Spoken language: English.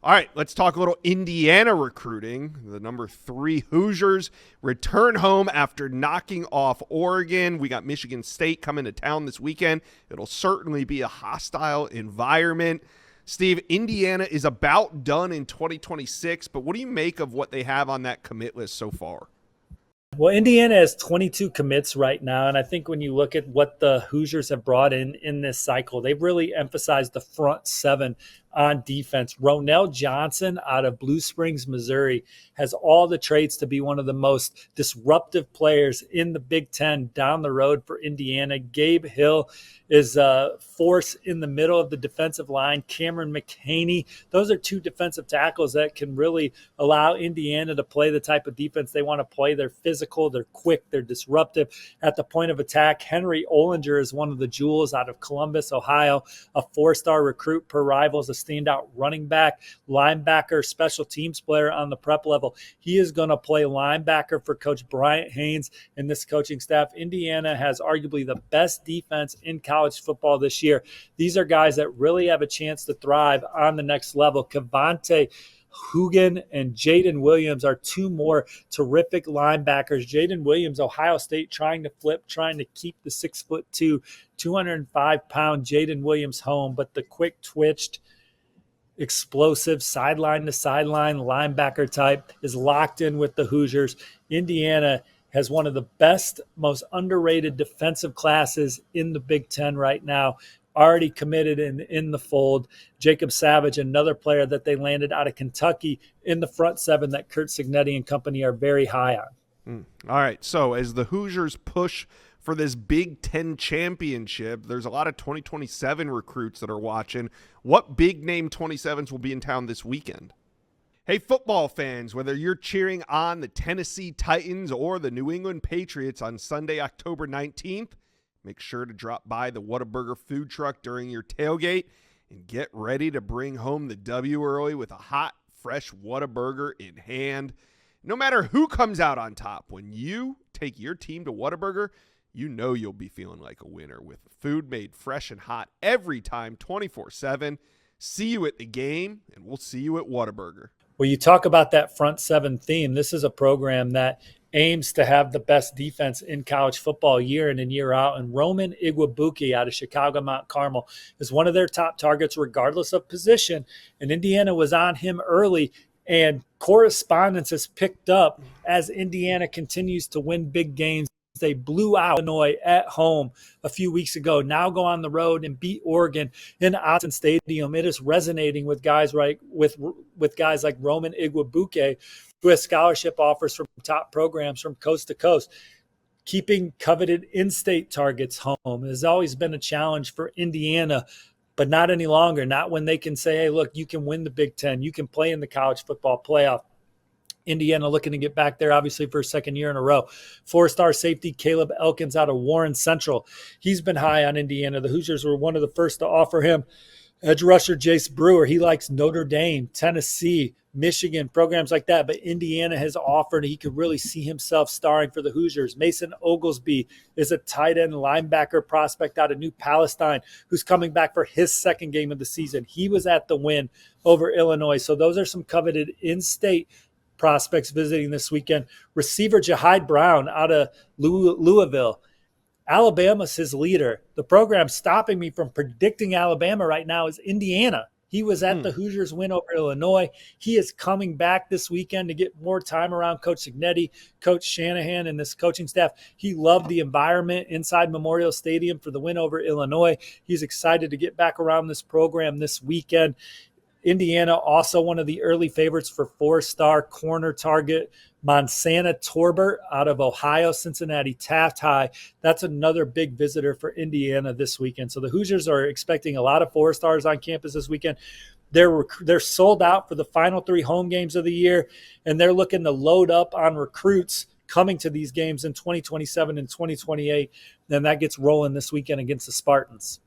All right, let's talk a little Indiana recruiting. The number 3 Hoosiers return home after knocking off Oregon. We got Michigan State coming to town this weekend. It'll certainly be a hostile environment. Steve, Indiana is about done in 2026, but what do you make of what they have on that commit list so far? Well, Indiana has 22 commits right now, and I think when you look at what the Hoosiers have brought in this cycle, they've really emphasized the front 7 on defense. Ronell Johnson out of Blue Springs, Missouri, has all the traits to be one of the most disruptive players in the Big Ten down the road for Indiana. Gabe Hill is a force in the middle of the defensive line. Cameron McHaney, those are 2 defensive tackles that can really allow Indiana to play the type of defense they want to play. They're physical, they're quick, they're disruptive at the point of attack. Henry Ollinger is one of the jewels out of Columbus, Ohio, a 4-star recruit per Rivals, a standout running back, linebacker, special teams player on the prep level. He is going to play linebacker for Coach Bryant Haynes and this coaching staff. Indiana has arguably the best defense in college football this year. These are guys that really have a chance to thrive on the next level. Kavante Hugan and Jaden Williams are 2 more terrific linebackers. Jaden Williams, Ohio State, trying to keep the 6'2", 205-pound Jaden Williams home, but the quick-twitched, explosive sideline to sideline linebacker type is locked in with the Hoosiers. Indiana has one of the best, most underrated defensive classes in the Big Ten right now, already committed in the fold. Jacob Savage, another player that they landed out of Kentucky in the front 7 that Curt Cignetti and company are very high on. All right, so as the Hoosiers push for this Big Ten championship, there's a lot of 2027 recruits that are watching. What big-name 27s will be in town this weekend? Hey, football fans, whether you're cheering on the Tennessee Titans or the New England Patriots on Sunday, October 19th, make sure to drop by the Whataburger food truck during your tailgate and get ready to bring home the W early with a hot, fresh Whataburger in hand. No matter who comes out on top, when you take your team to Whataburger, you know you'll be feeling like a winner with food made fresh and hot every time, 24/7. See you at the game, and we'll see you at Whataburger. Well, you talk about that front 7 theme. This is a program that aims to have the best defense in college football year in and year out. And Roman Igwabuke out of Chicago Mount Carmel is one of their top targets regardless of position. And Indiana was on him early, and correspondence has picked up as Indiana continues to win big games. They blew out Illinois at home a few weeks ago. Now go on the road and beat Oregon in Autzen Stadium. It is resonating with guys with guys like Roman Igwabuke, who has scholarship offers from top programs from coast to coast. Keeping coveted in-state targets home has always been a challenge for Indiana, but not any longer. Not when they can say, hey, look, you can win the Big Ten. You can play in the college football playoff. Indiana looking to get back there, obviously, for a second year in a row. 4-star safety Caleb Elkins out of Warren Central. He's been high on Indiana. The Hoosiers were one of the first to offer him. Edge rusher Jace Brewer, he likes Notre Dame, Tennessee, Michigan, programs like that. But Indiana has offered he could really see himself starring for the Hoosiers. Mason Oglesby is a tight end linebacker prospect out of New Palestine who's coming back for his second game of the season. He was at the win over Illinois. So those are some coveted in-state prospects visiting this weekend. Receiver Jahide Brown out of Louisville. Alabama's his leader. The program stopping me from predicting Alabama right now is Indiana. He was at the Hoosiers win over Illinois. He is coming back this weekend to get more time around Coach Cignetti, Coach Shanahan, and this coaching staff. He loved the environment inside Memorial Stadium for the win over Illinois. He's excited to get back around this program this weekend. Indiana, also one of the early favorites for 4-star corner target, Monsana Torbert out of Ohio, Cincinnati Taft High. That's another big visitor for Indiana this weekend. So the Hoosiers are expecting a lot of 4-stars on campus this weekend. They're sold out for the final 3 home games of the year, and they're looking to load up on recruits coming to these games in 2027 and 2028. Then that gets rolling this weekend against the Spartans.